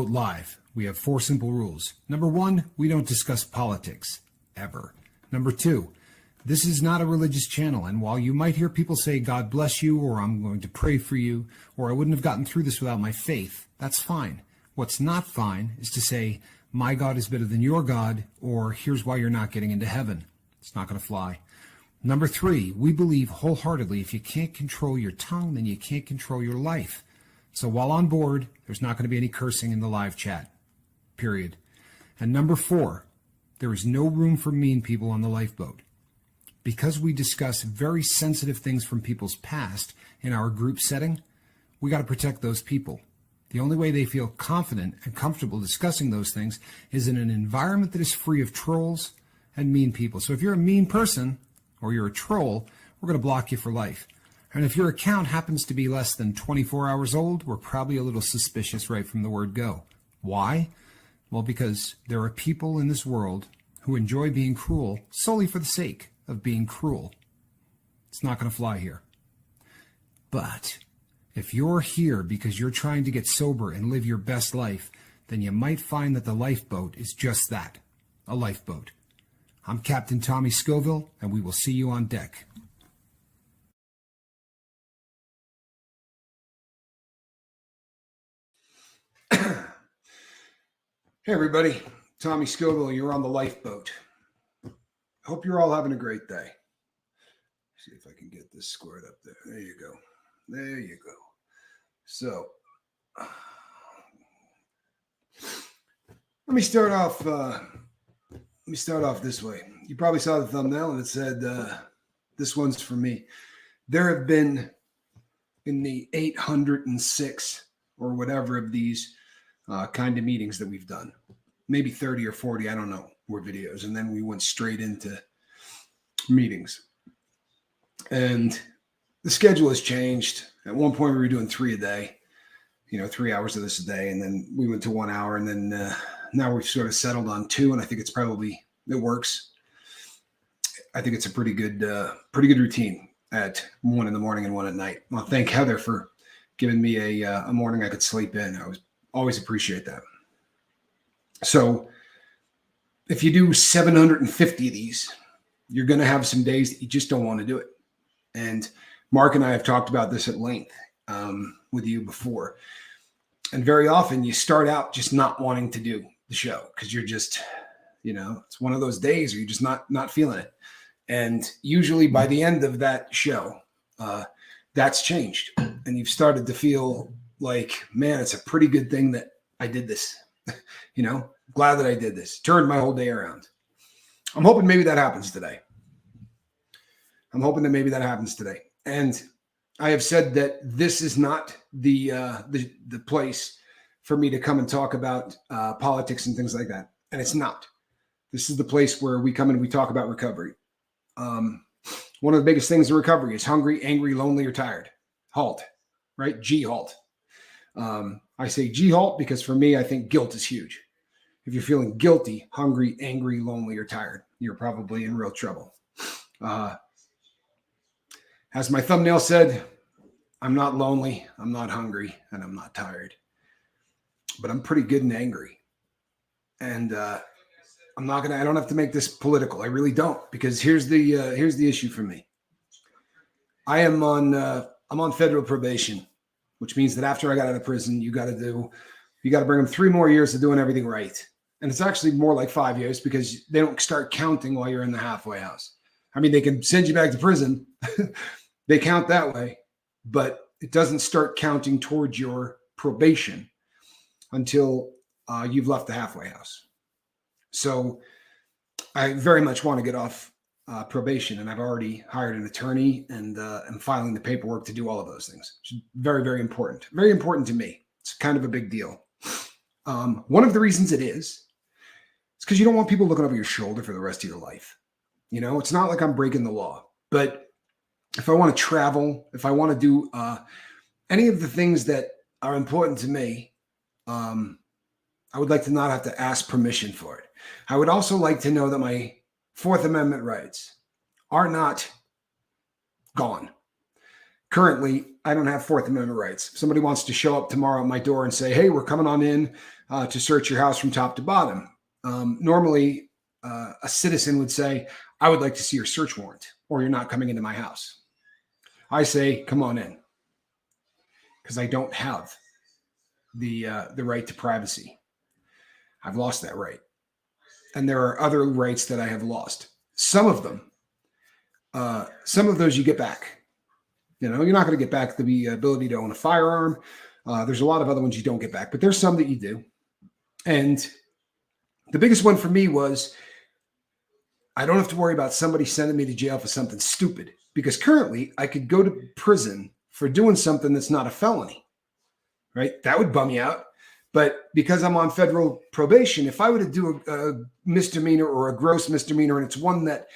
Lifeboat Live, we have 4 simple rules. Number 1, we don't discuss politics, ever. Number 2, this is not a religious channel, and while you might hear people say, God bless you, or I'm going to pray for you, or I wouldn't have gotten through this without my faith, that's fine. What's not fine is to say, my God is better than your God, or here's why you're not getting into heaven. It's not going to fly. Number 3, we believe wholeheartedly if you can't control your tongue, then you can't control your life. So while on board, there's not going to be any cursing in the live chat, period. And number 4, there is no room for mean people on the lifeboat. Because we discuss very sensitive things from people's past in our group setting, we got to protect those people. The only way they feel confident and comfortable discussing those things is in an environment that is free of trolls and mean people. So if you're a mean person or you're a troll, we're going to block you for life. And if your account happens to be less than 24 hours old, we're probably a little suspicious right from the word go. Why? Well, because there are people in this world who enjoy being cruel solely for the sake of being cruel. It's not going to fly here. But if you're here because you're trying to get sober and live your best life, then you might find that the lifeboat is just that, a lifeboat. I'm Captain Tommy Scoville, and we will see you on deck. Hey everybody, Tommy Scoville, you're on the lifeboat. Hope you're all having a great day. See if I can get this squared up there. There you go. There you go. So, let me start off this way. You probably saw the thumbnail and it said, this one's for me. There have been in the 806 or whatever of these kind of meetings that we've done, maybe 30 or 40, I don't know, were videos. And then we went straight into meetings. And the schedule has changed. At one point we were doing 3 a day, 3 hours of this a day. And then we went to 1 hour. And then now we've sort of settled on 2. And I think it works. I think it's a pretty good routine at 1 in the morning and 1 at night. Well, thank Heather for giving me a morning I could sleep in. I always appreciate that. So if you do 750 of these, you're going to have some days that you just don't want to do it. And Mark and I have talked about this at length with you before. And very often you start out just not wanting to do the show because you're just, it's one of those days where you're just not feeling it. And usually by the end of that show, that's changed. And you've started to feel like, man, it's a pretty good thing that I did this. Glad that I did this. Turned my whole day around. I'm hoping maybe that happens today. And I have said that this is not the place for me to come and talk about politics and things like that. And it's not. This is the place where we come and we talk about recovery. One of the biggest things in recovery is hungry, angry, lonely, or tired. HALT, right? G-HALT. I say G-HALT because for me, I think guilt is huge. If you're feeling guilty, hungry, angry, lonely, or tired, you're probably in real trouble. As my thumbnail said, I'm not lonely, I'm not hungry, and I'm not tired. But I'm pretty good and angry. And I don't have to make this political. I really don't, because here's the issue for me. I'm on federal probation, which means that after I got out of prison, you got to bring them 3 more years of doing everything right. And it's actually more like 5 years because they don't start counting while you're in the halfway house. I mean, they can send you back to prison. They count that way, but it doesn't start counting towards your probation until you've left the halfway house. So I very much want to get off probation, and I've already hired an attorney and I'm filing the paperwork to do all of those things. It's very, very important. Very important to me. It's kind of a big deal. One of the reasons it's because you don't want people looking over your shoulder for the rest of your life. It's not like I'm breaking the law, but if I want to travel, if I want to do any of the things that are important to me, I would like to not have to ask permission for it. I would also like to know that my Fourth Amendment rights are not gone. Currently, I don't have Fourth Amendment rights. If somebody wants to show up tomorrow at my door and say, hey, we're coming on in to search your house from top to bottom. Normally, a citizen would say, I would like to see your search warrant, or you're not coming into my house. I say, come on in, because I don't have the right to privacy. I've lost that right. And there are other rights that I have lost. Some of those you get back. You're not going to get back the ability to own a firearm. There's a lot of other ones you don't get back, but there's some that you do. And the biggest one for me was I don't have to worry about somebody sending me to jail for something stupid, because currently I could go to prison for doing something that's not a felony, right? That would bum me out. But because I'm on federal probation, if I were to do a misdemeanor or a gross misdemeanor, and it's one that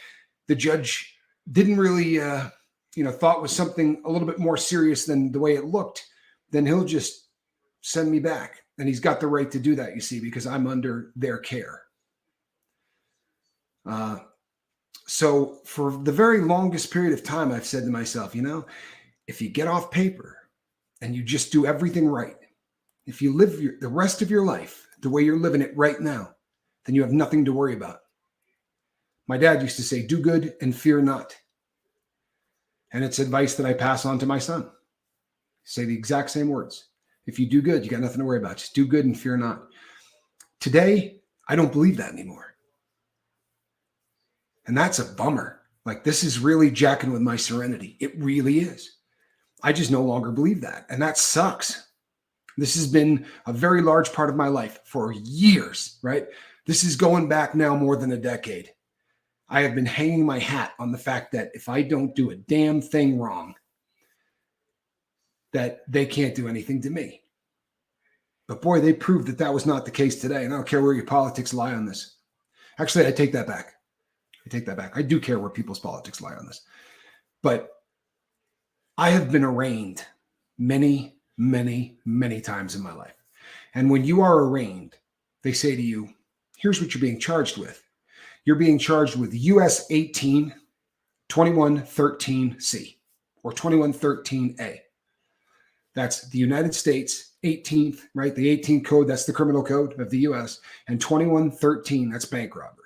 the judge didn't really, thought was something a little bit more serious than the way it looked, then he'll just send me back. And he's got the right to do that, you see, because I'm under their care. So for the very longest period of time, I've said to myself, if you get off paper and you just do everything right, if you live the rest of your life the way you're living it right now, then you have nothing to worry about. My dad used to say, do good and fear not. And it's advice that I pass on to my son. Say the exact same words. If you do good, you got nothing to worry about. Just do good and fear not. Today, I don't believe that anymore. And that's a bummer. Like, this is really jacking with my serenity. It really is. I just no longer believe that. And that sucks. This has been a very large part of my life for years, right? This is going back now more than a decade. I have been hanging my hat on the fact that if I don't do a damn thing wrong, that they can't do anything to me. But boy, they proved that that was not the case today. And I don't care where your politics lie on this. Actually, I take that back. I do care where people's politics lie on this. But I have been arraigned many, many, many times in my life. And when you are arraigned, they say to you, here's what you're being charged with. You're being charged with US 18 2113C or 2113A. That's the United States 18th, right? The 18th code, that's the criminal code of the US, and 2113, that's bank robbery.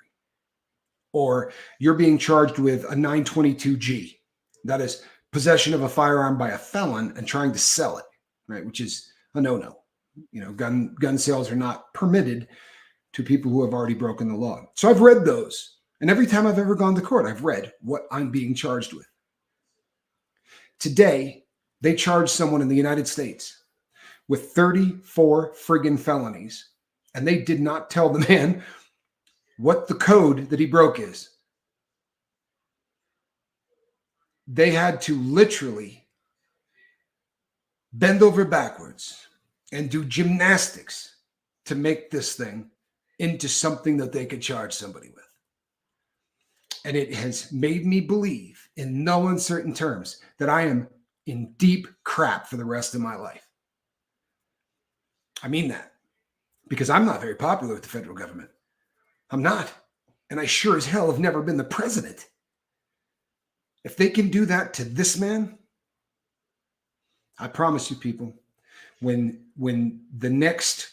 Or you're being charged with a 922G. That is possession of a firearm by a felon and trying to sell it, right? Which is a no-no. Gun sales are not permitted to people who have already broken the law. So I've read those. And every time I've ever gone to court, I've read what I'm being charged with. Today, they charged someone in the United States with 34 friggin' felonies, and they did not tell the man what the code that he broke is. They had to literally bend over backwards and do gymnastics to make this thing into something that they could charge somebody with. And it has made me believe in no uncertain terms that I am in deep crap for the rest of my life. I mean that, because I'm not very popular with the federal government. I'm not. And I sure as hell have never been the president. If they can do that to this man, I promise you people, when the next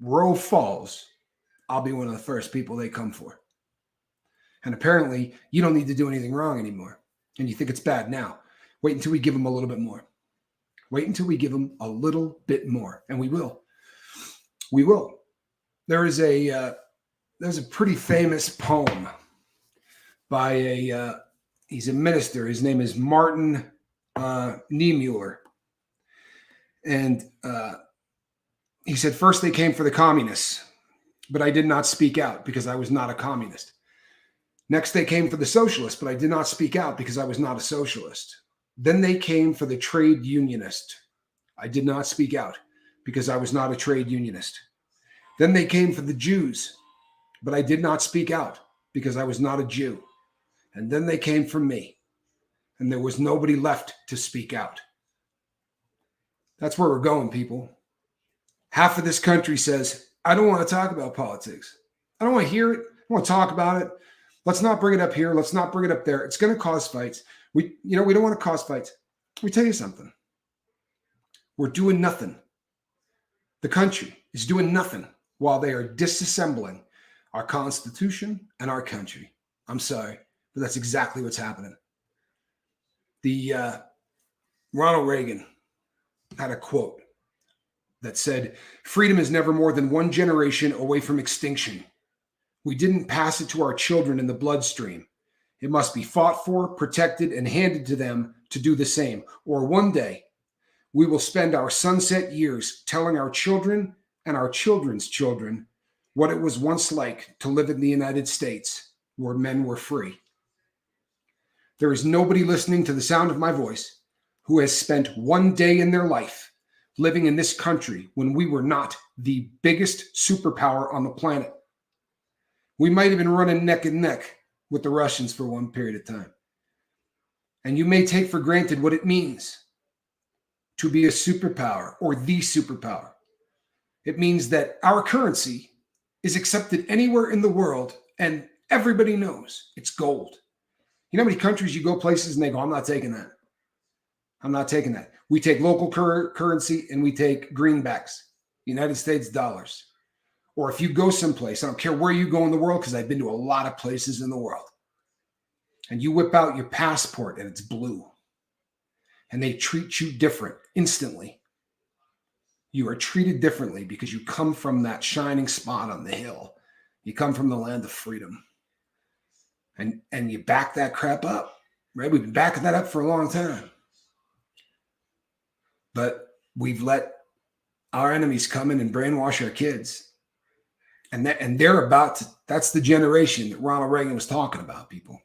row falls, I'll be one of the first people they come for. And apparently, you don't need to do anything wrong anymore. And you think it's bad now. Wait until we give them a little bit more. Wait until we give them a little bit more. And we will. We will. There's a pretty famous poem by he's a minister. His name is Martin Niemöller. And he said, first they came for the communists, but I did not speak out because I was not a communist. Next, they came for the socialists, but I did not speak out because I was not a socialist. Then they came for the trade unionist. I did not speak out because I was not a trade unionist. Then they came for the Jews, but I did not speak out because I was not a Jew. And then they came for me, and there was nobody left to speak out. That's where we're going, people. Half of this country says, I don't want to talk about politics. I don't want to hear it. I don't want to talk about it. Let's not bring it up here. Let's not bring it up there. It's going to cause fights. We don't want to cause fights. Let me tell you something. We're doing nothing. The country is doing nothing while they are disassembling our Constitution and our country. I'm sorry, but that's exactly what's happening. The Ronald Reagan had a quote that said, "Freedom is never more than one generation away from extinction. We didn't pass it to our children in the bloodstream. It must be fought for, protected, and handed to them to do the same. Or one day, we will spend our sunset years telling our children and our children's children what it was once like to live in the United States where men were free." There is nobody listening to the sound of my voice who has spent one day in their life living in this country when we were not the biggest superpower on the planet. We might have been running neck and neck with the Russians for one period of time. And you may take for granted what it means to be a superpower or the superpower. It means that our currency is accepted anywhere in the world and everybody knows it's gold. You know how many countries you go places and they go, "I'm not taking that. I'm not taking that." We take local currency and we take greenbacks, United States dollars. Or if you go someplace, I don't care where you go in the world, because I've been to a lot of places in the world, and you whip out your passport and it's blue, and they treat you different instantly. You are treated differently because you come from that shining spot on the hill. You come from the land of freedom. And you back that crap up, right? We've been backing that up for a long time. But we've let our enemies come in and brainwash our kids. And they're about to, that's the generation that Ronald Reagan was talking about, people.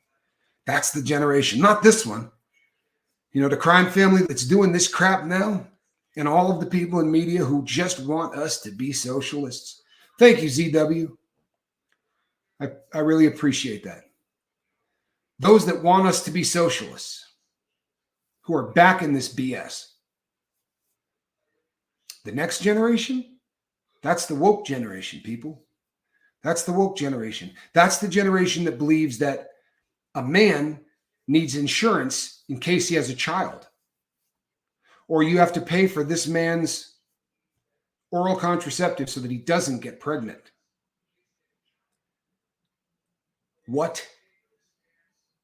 That's the generation, not this one. You know, the crime family that's doing this crap now, and all of the people in media who just want us to be socialists. Thank you, ZW. I really appreciate that. Those that want us to be socialists, who are backing this BS. The next generation, that's the woke generation, people. That's the woke generation. That's the generation that believes that a man needs insurance in case he has a child. Or you have to pay for this man's oral contraceptive so that he doesn't get pregnant. What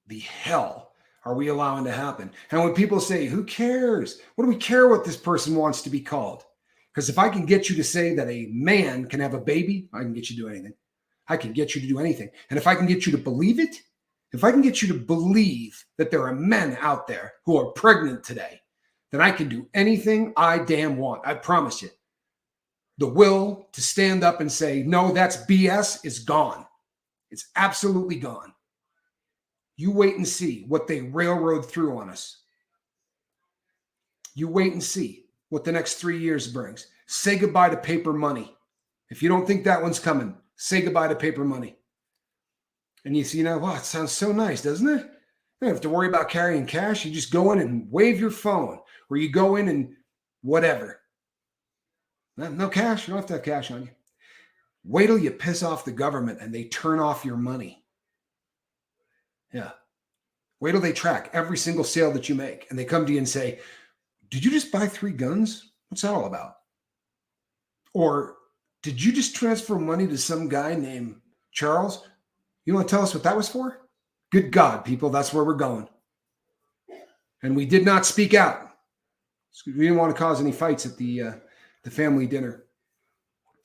the hell are we allowing to happen? And when people say, "Who cares? What do we care what this person wants to be called?" Because if I can get you to say that a man can have a baby, I can get you to do anything. I can get you to do anything. And if I can get you to believe it, if I can get you to believe that there are men out there who are pregnant today, then I can do anything I damn want. I promise you. The will to stand up and say, "No, that's BS," is gone. It's absolutely gone. You wait and see what they railroad through on us. You wait and see what the next 3 years brings. Say goodbye to paper money. If you don't think that one's coming, say goodbye to paper money. And you see, wow, it sounds so nice, doesn't it? You don't have to worry about carrying cash. You just go in and wave your phone, or you go in and whatever. No cash. You don't have to have cash on you. Wait till you piss off the government and they turn off your money. Yeah. Wait till they track every single sale that you make and they come to you and say, "Did you just buy 3 guns? What's that all about?" Or, "Did you just transfer money to some guy named Charles? You want to tell us what that was for?" Good God, people, that's where we're going. And we did not speak out. We didn't want to cause any fights at the family dinner.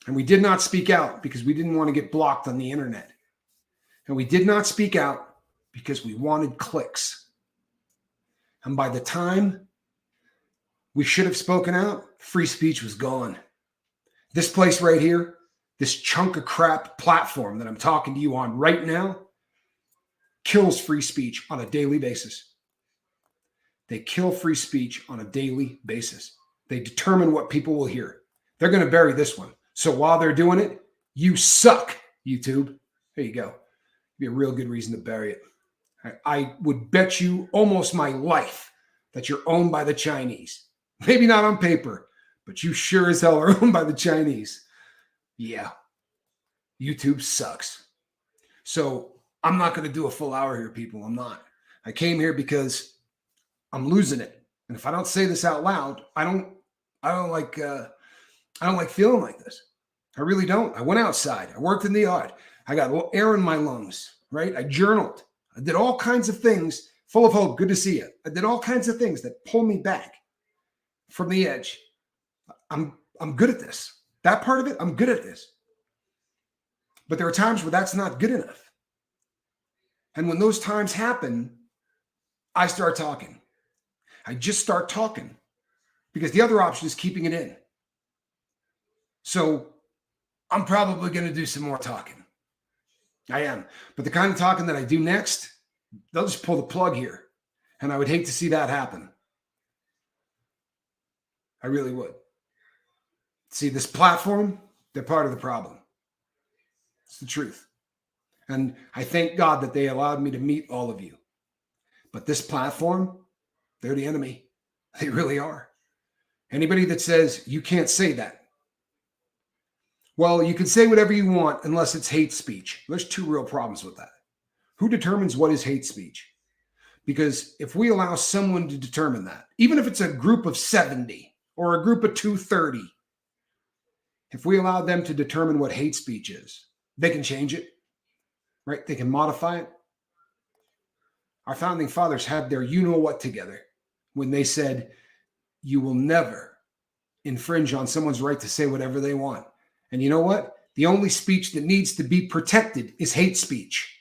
And we did not speak out because we didn't want to get blocked on the internet. And we did not speak out because we wanted clicks. And by the time we should have spoken out, free speech was gone. This place right here, this chunk of crap platform that I'm talking to you on right now, kills free speech on a daily basis. They kill free speech on a daily basis. They determine what people will hear. They're going to bury this one. So while they're doing it, you suck, YouTube. There you go. Be a real good reason to bury it. I would bet you almost my life that you're owned by the Chinese. Maybe not on paper, but you sure as hell are owned by the Chinese. Yeah. YouTube sucks. So I'm not going to do a full hour here, people. I'm not. I came here because I'm losing it. And if I don't say this out loud, I don't like feeling like this. I really don't. I went outside. I worked in the yard. I got air in my lungs, right? I journaled. I did all kinds of things full of hope. Good to see you. I did all kinds of things that pull me back from the edge. I'm good at this. That part of it, I'm good at this. But there are times where that's not good enough. And when those times happen, I start talking. I just start talking because the other option is keeping it in. So I'm probably going to do some more talking. I am. But the kind of talking that I do next, they'll just pull the plug here. And I would hate to see that happen. I really would. See, this platform, they're part of the problem. It's the truth. And I thank God that they allowed me to meet all of you. But this platform, they're the enemy. They really are. Anybody that says you can't say that. Well, you can say whatever you want unless it's hate speech. There's two real problems with that. Who determines what is hate speech? Because if we allow someone to determine that, even if it's a group of 70 or a group of 230, if we allow them to determine what hate speech is, they can change it, right? They can modify it. Our founding fathers had their you-know-what together when they said, you will never infringe on someone's right to say whatever they want. And you know what? The only speech that needs to be protected is hate speech.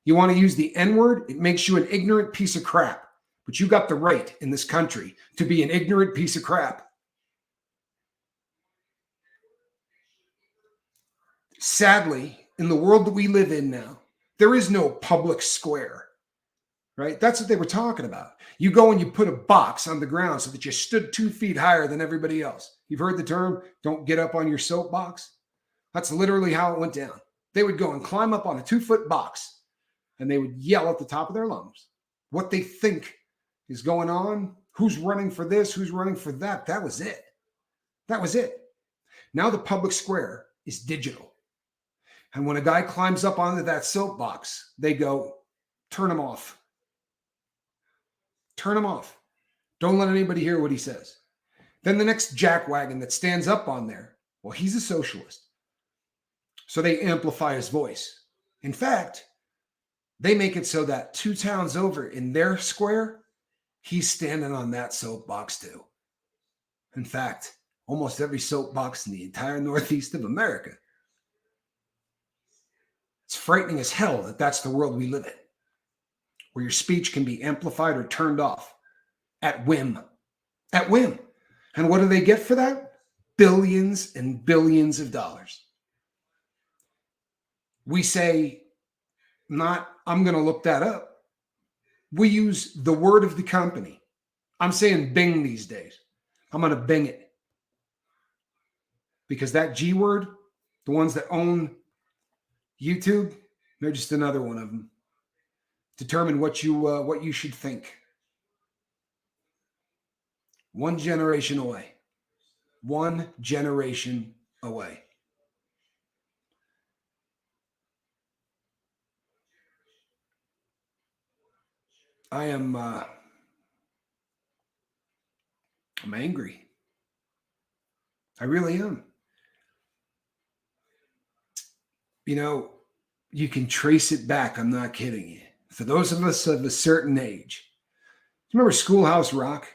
You want to use the N-word? It makes you an ignorant piece of crap. But you got the right in this country to be an ignorant piece of crap. Sadly, in the world that we live in now, there is no public square, right? That's what they were talking about. You go and you put a box on the ground so that you stood 2 feet higher than everybody else. You've heard the term, don't get up on your soapbox. That's literally how it went down. They would go and climb up on a 2-foot box and they would yell at the top of their lungs what they think is going on, who's running for this, who's running for that. That was it. That was it. Now the public square is digital. And when a guy climbs up onto that soapbox, they go, turn him off. Turn him off. Don't let anybody hear what he says. Then the next jackwagon that stands up on there, well, he's a socialist. So they amplify his voice. In fact, they make it so that 2 towns over in their square, he's standing on that soapbox too. In fact, almost every soapbox in the entire Northeast of America. It's frightening as hell that that's the world we live in, where your speech can be amplified or turned off at whim. At whim. And what do they get for that? Billions and billions of dollars. We say, I'm going to look that up. We use the word of the company. I'm saying Bing these days. I'm going to Bing it. Because that G word, the ones that own YouTube, they're just another one of them. Determine what you should think. 1 generation away. 1 generation away. I'm angry. I really am. You know, you can trace it back. I'm not kidding you. For those of us of a certain age. Do you remember Schoolhouse Rock?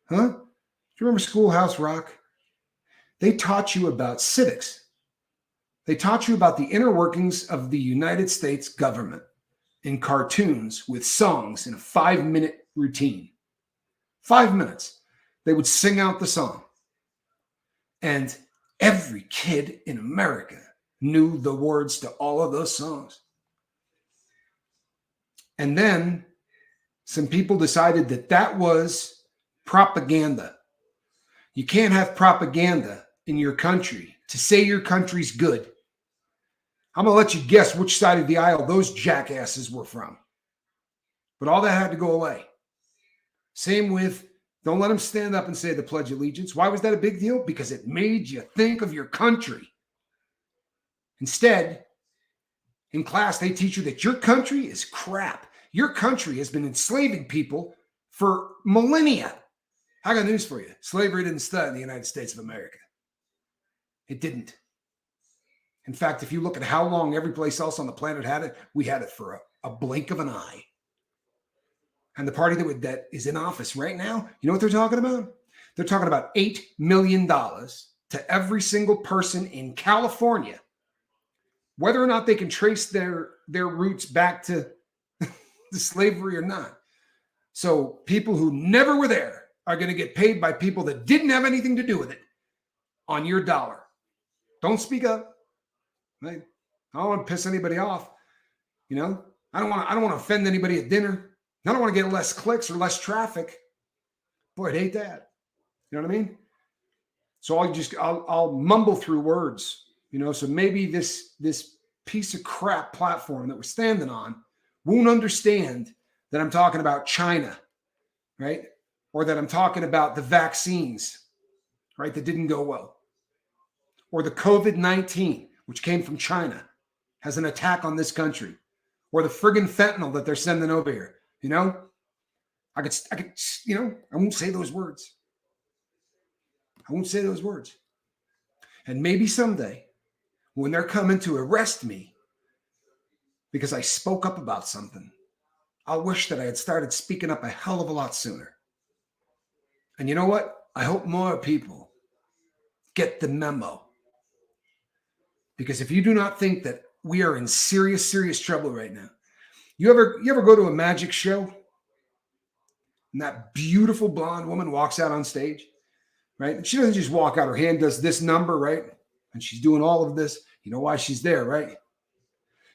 Huh? Do you remember Schoolhouse Rock? They taught you about civics. They taught you about the inner workings of the United States government in cartoons with songs in a 5-minute routine. 5 minutes. They would sing out the song. And every kid in America knew the words to all of those songs. And then some people decided that that was propaganda. You can't have propaganda in your country to say your country's good. I'm going to let you guess which side of the aisle those jackasses were from. But all that had to go away. Same with, don't let them stand up and say the Pledge of Allegiance. Why was that a big deal? Because it made you think of your country. Instead, in class, they teach you that your country is crap. Your country has been enslaving people for millennia. I got news for you. Slavery didn't start in the United States of America. It didn't. In fact, if you look at how long every place else on the planet had it, we had it for a blink of an eye. And the party that is in office right now, you know what they're talking about? They're talking about $8 million to every single person in California, whether or not they can trace their roots back to the slavery or not. So people who never were there are going to get paid by people that didn't have anything to do with it on your dollar. Don't speak up. I don't want to piss anybody off. You know, I don't want to offend anybody at dinner. I don't want to get less clicks or less traffic. Boy, I'd hate that. You know what I mean? So I'll mumble through words, you know, so maybe this piece of crap platform that we're standing on won't understand that I'm talking about China, right? Or that I'm talking about the vaccines, right, that didn't go well. Or the COVID-19, which came from China, has an attack on this country. Or the friggin' fentanyl that they're sending over here, you know? I could, you know, I won't say those words. I won't say those words. And maybe someday, when they're coming to arrest me because I spoke up about something, I'll wish that I had started speaking up a hell of a lot sooner. And you know what? I hope more people get the memo. Because if you do not think that we are in serious, serious trouble right now, you ever go to a magic show and that beautiful blonde woman walks out on stage, right? And she doesn't just walk out, her hand does this number, right? And she's doing all of this. You know why she's there, right?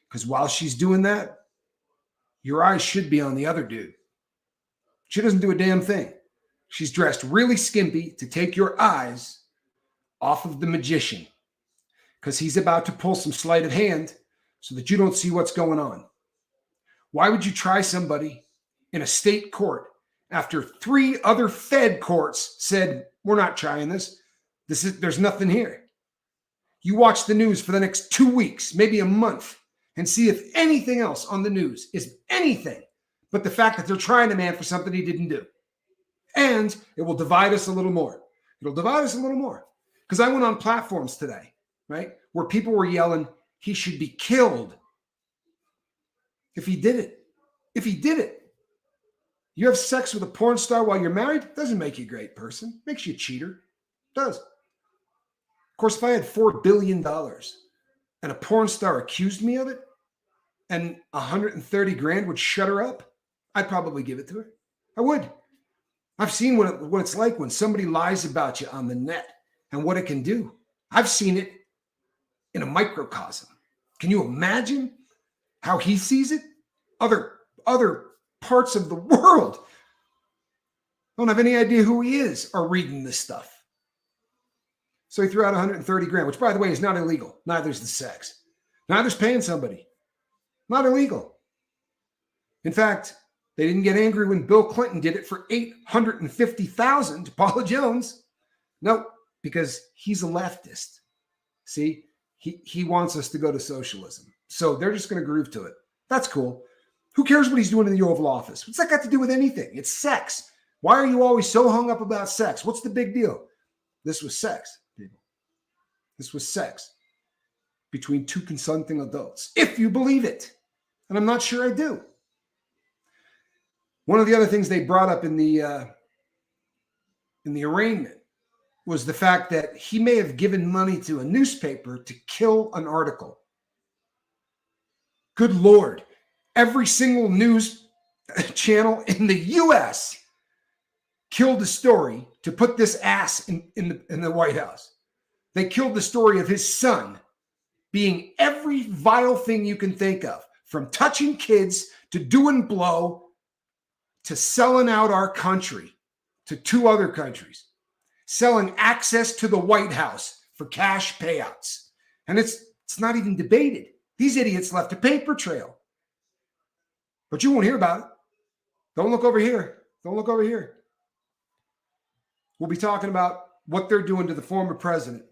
Because while she's doing that, your eyes should be on the other dude. She doesn't do a damn thing. She's dressed really skimpy to take your eyes off of the magician because he's about to pull some sleight of hand so that you don't see what's going on. Why would you try somebody in a state court after 3 other Fed courts said, we're not trying this? There's nothing here. You watch the news for the next 2 weeks, maybe a month, and see if anything else on the news is anything but the fact that they're trying a man for something he didn't do. And it will divide us a little more. It'll divide us a little more. Because I went on platforms today, right, where people were yelling, he should be killed if he did it. If he did it. You have sex with a porn star while you're married, doesn't make you a great person. Makes you a cheater. It does. Of course, if I had $4 billion and a porn star accused me of it and 130 grand would shut her up, I'd probably give it to her. I would. I've seen what it's like when somebody lies about you on the net and what it can do. I've seen it in a microcosm. Can you imagine how he sees it? Other parts of the world don't have any idea who he is are reading this stuff. So he threw out 130 grand, which, by the way, is not illegal. Neither is the sex. Neither is paying somebody. Not illegal. In fact, they didn't get angry when Bill Clinton did it for $850,000 to Paula Jones. No, because he's a leftist. See, he wants us to go to socialism. So they're just going to groove to it. That's cool. Who cares what he's doing in the Oval Office? What's that got to do with anything? It's sex. Why are you always so hung up about sex? What's the big deal? This was sex, people. This was sex between 2 consenting adults, if you believe it. And I'm not sure I do. One of the other things they brought up in the arraignment was the fact that he may have given money to a newspaper to kill an article. Good Lord. Every single news channel in the U.S. killed the story to put this ass in the White House. They killed the story of his son being every vile thing you can think of, from touching kids to doing blow to selling out our country to 2 other countries, selling access to the White House for cash payouts. And it's not even debated. These idiots left a paper trail. But you won't hear about it. Don't look over here. Don't look over here. We'll be talking about what they're doing to the former president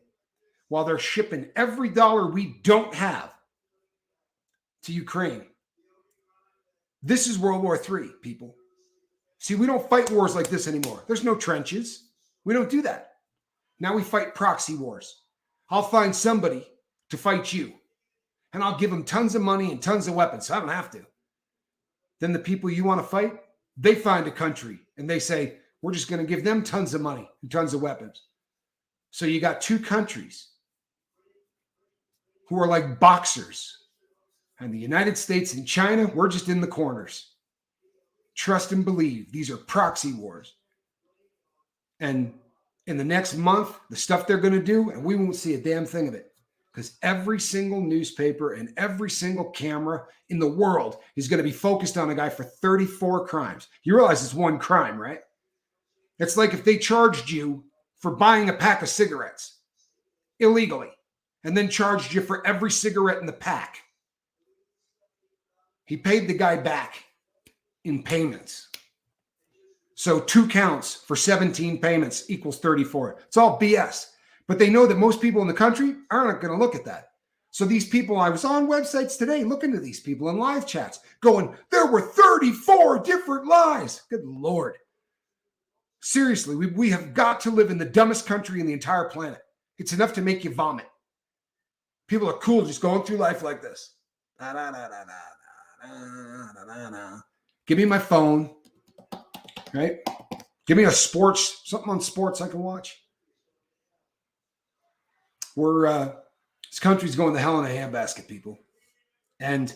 while they're shipping every dollar we don't have to Ukraine. This is World War III, people. See, we don't fight wars like this anymore. There's no trenches. We don't do that. Now we fight proxy wars. I'll find somebody to fight you, and I'll give them tons of money and tons of weapons, so I don't have to. Then the people you want to fight, they find a country, and they say, we're just going to give them tons of money and tons of weapons. So you got two countries who are like boxers. And the United States and China, we're just in the corners. Trust and believe. These are proxy wars. And in the next month, the stuff they're going to do, and we won't see a damn thing of it. Because every single newspaper and every single camera in the world is going to be focused on a guy for 34 crimes. You realize it's one crime, right? It's like if they charged you for buying a pack of cigarettes illegally and then charged you for every cigarette in the pack. He paid the guy back in payments. So 2 counts for 17 payments equals 34. It's all BS. But they know that most people in the country aren't going to look at that. So these people, I was on websites today looking to these people in live chats going, there were 34 different lies. Good Lord. Seriously, we have got to live in the dumbest country in the entire planet. It's enough to make you vomit. People are cool just going through life like this. Give me my phone, right? Give me something on sports I can watch. This country's going to hell in a handbasket, people. And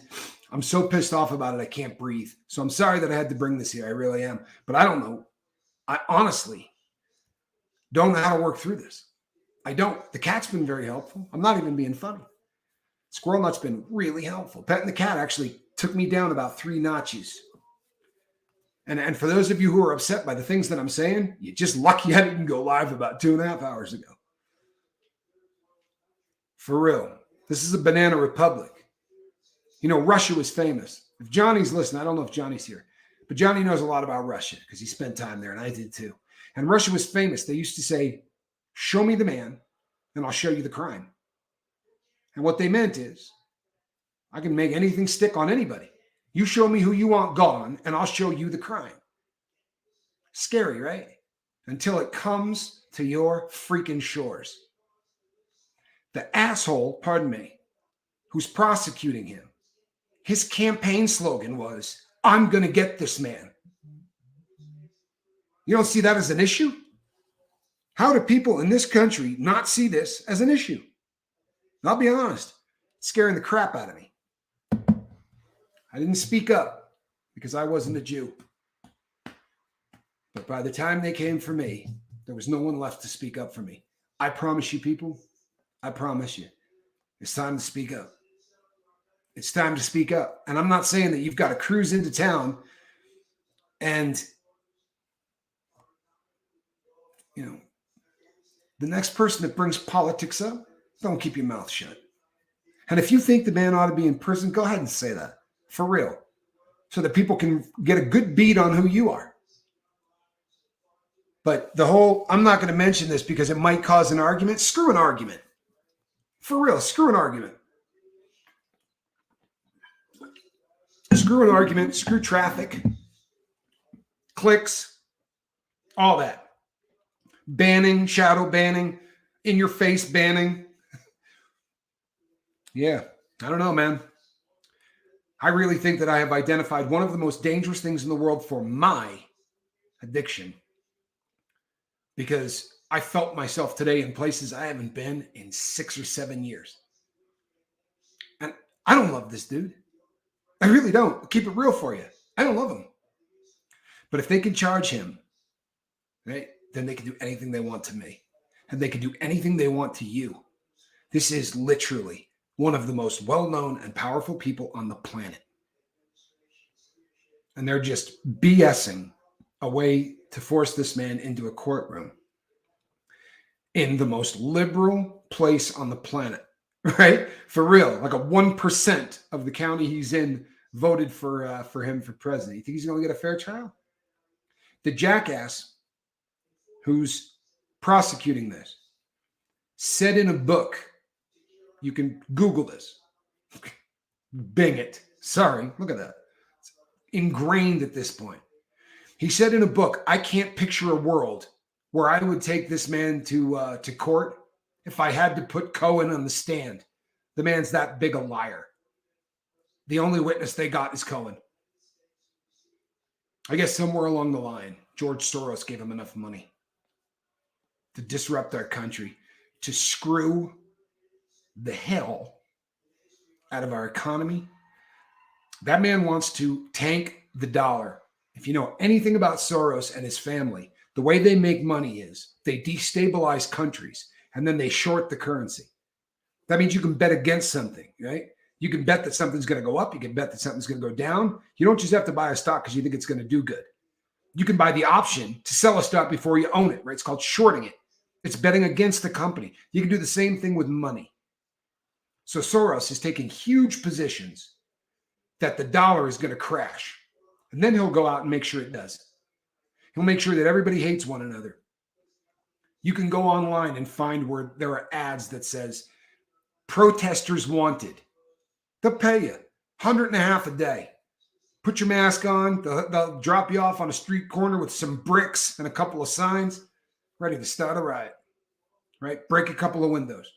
I'm so pissed off about it, I can't breathe. So I'm sorry that I had to bring this here. I really am. But I don't know. I honestly don't know how to work through this. I don't. The cat's been very helpful. I'm not even being funny. Squirrel Nut's been really helpful. Petting the cat actually took me down about 3 notches. And for those of you who are upset by the things that I'm saying, you're just lucky I didn't go live about 2.5 hours ago. For real. This is a banana republic. You know, Russia was famous. If Johnny's listening, I don't know if Johnny's here, but Johnny knows a lot about Russia because he spent time there, and I did too. And Russia was famous. They used to say, show me the man, and I'll show you the crime. And what they meant is, I can make anything stick on anybody. You show me who you want gone, and I'll show you the crime. Scary, right? Until it comes to your freaking shores. The asshole, pardon me, who's prosecuting him, his campaign slogan was, I'm going to get this man. You don't see that as an issue? How do people in this country not see this as an issue? And I'll be honest, it's scaring the crap out of me. I didn't speak up because I wasn't a Jew. But by the time they came for me, there was no one left to speak up for me. I promise you, people, I promise you, it's time to speak up. It's time to speak up. And I'm not saying that you've got to cruise into town and, you know, the next person that brings politics up, don't keep your mouth shut. And if you think the man ought to be in prison, go ahead and say that. For real. So that people can get a good beat on who you are. But I'm not going to mention this because it might cause an argument. Screw an argument. For real, screw an argument. Screw an argument, screw traffic, clicks, all that. Banning, shadow banning, in your face banning. Yeah, I don't know, man. I really think that I have identified one of the most dangerous things in the world for my addiction. Because I felt myself today in places I haven't been in 6 or 7 years. And I don't love this dude. I really don't. I'll keep it real for you. I don't love him. But if they can charge him, right, then they can do anything they want to me. And they can do anything they want to you. This is literally one of the most well-known and powerful people on the planet. And they're just BSing a way to force this man into a courtroom in the most liberal place on the planet, right? For real, like a 1% of the county he's in voted for him for president. You think he's going to get a fair trial? The jackass who's prosecuting this said in a book, you can Google this, Bing it. Sorry, look at that. It's ingrained at this point. He said in a book, I can't picture a world where I would take this man to court if I had to put Cohen on the stand. The man's that big a liar. The only witness they got is Cohen. I guess somewhere along the line, George Soros gave him enough money to disrupt our country, to screw the hell out of our economy. That man wants to tank the dollar. If you know anything about Soros and his family, the way they make money is they destabilize countries and then they short the currency. That means you can bet against something, right? You can bet that something's going to go up. You can bet that something's going to go down. You don't just have to buy a stock because you think it's going to do good. You can buy the option to sell a stock before you own it, right? It's called shorting it. It's betting against the company. You can do the same thing with money. So Soros is taking huge positions that the dollar is going to crash. And then he'll go out and make sure it does. He'll make sure that everybody hates one another. You can go online and find where there are ads that says, protesters wanted. They'll pay you $150 a day. Put your mask on. They'll drop you off on a street corner with some bricks and a couple of signs, ready to start a riot, right? Break a couple of windows.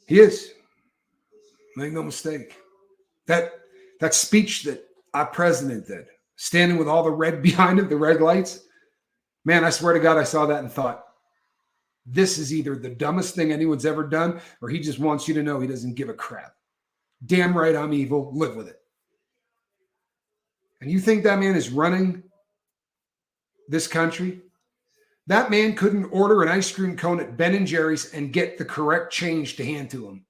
He is. Make no mistake. That speech that our president did, standing with all the red behind him, the red lights, man, I swear to God, I saw that and thought, this is either the dumbest thing anyone's ever done, or he just wants you to know he doesn't give a crap. Damn right, I'm evil. Live with it. And you think that man is running this country? That man couldn't order an ice cream cone at Ben & Jerry's and get the correct change to hand to him.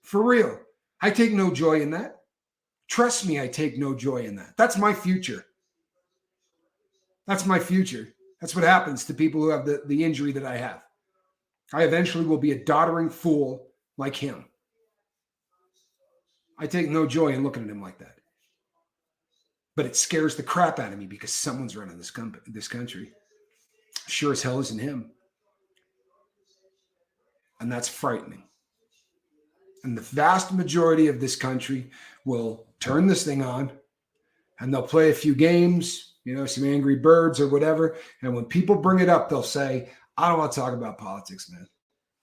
For real. I take no joy in that. Trust me, I take no joy in that. That's my future. That's my future. That's what happens to people who have the injury that I have. I eventually will be a doddering fool like him. I take no joy in looking at him like that. But it scares the crap out of me because someone's running this country. Sure as hell isn't him. And that's frightening. And the vast majority of this country will turn this thing on and they'll play a few games, some Angry Birds or whatever. And when people bring it up, they'll say, I don't want to talk about politics, man. It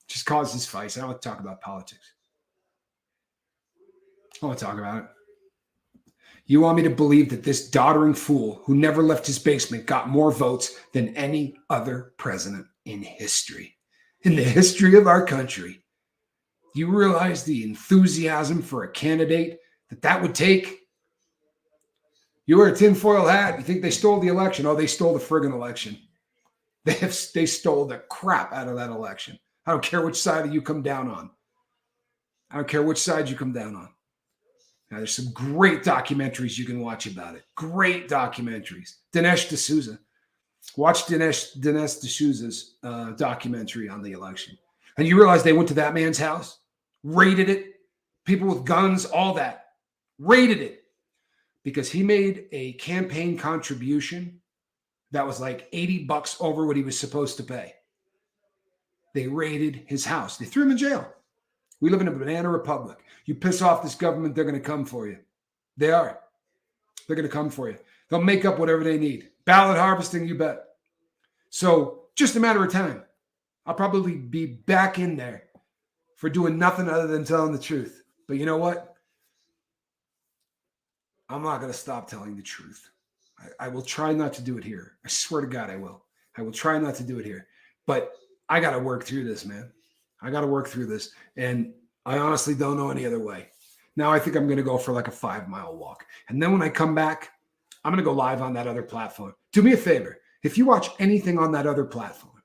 just causes fights. I don't want to talk about politics. I don't want to talk about it. You want me to believe that this doddering fool who never left his basement got more votes than any other president in history, in the history of our country? You realize the enthusiasm for a candidate that would take? You wear a tinfoil hat. You think they stole the election? Oh, they stole the friggin' election. They stole the crap out of that election. I don't care which side you come down on. I don't care which side you come down on. Now, there's some great documentaries you can watch about it. Great documentaries. Dinesh D'Souza. Watch Dinesh D'Souza's documentary on the election. And you realize they went to that man's house, raided it, people with guns, all that. Raided it because he made a campaign contribution that was like $80 over what he was supposed to pay. They raided his house. They threw him in jail. We live in a banana republic. You piss off this government, they're going to come for you. They are. They're going to come for you. They'll make up whatever they need. Ballot harvesting, you bet. So just a matter of time. I'll probably be back in there for doing nothing other than telling the truth. But you know what? I'm not going to stop telling the truth. I will try not to do it here. I swear to God, I will. I will try not to do it here. But I got to work through this, man. I got to work through this. And I honestly don't know any other way. Now I think I'm going to go for like a 5-mile walk. And then when I come back, I'm going to go live on that other platform. Do me a favor. If you watch anything on that other platform,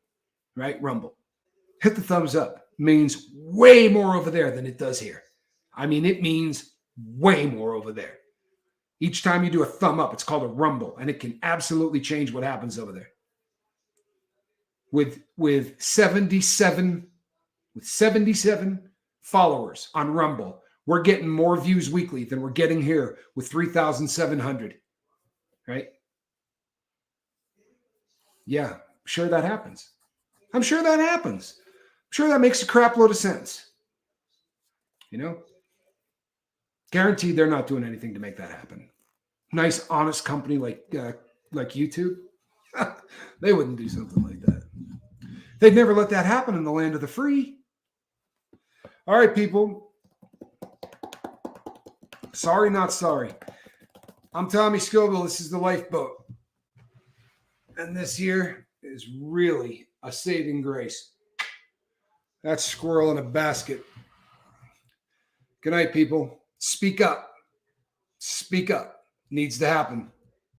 right, Rumble, hit the thumbs up. It means way more over there than it does here. I mean, it means way more over there. Each time you do a thumb up, it's called a rumble, and it can absolutely change what happens over there. With 77 followers on Rumble, we're getting more views weekly than we're getting here with 3,700. Right? Yeah, I'm sure that happens. I'm sure that happens. I'm sure that makes a crap load of sense. Guaranteed they're not doing anything to make that happen. Nice, honest company like YouTube, they wouldn't do something like that. They'd never let that happen in the land of the free. All right, people. Sorry, not sorry. I'm Tommy Scoville. This is the Lifeboat. And this year is really a saving grace. That's squirrel in a basket. Good night, people. Speak up. Speak up. Needs to happen.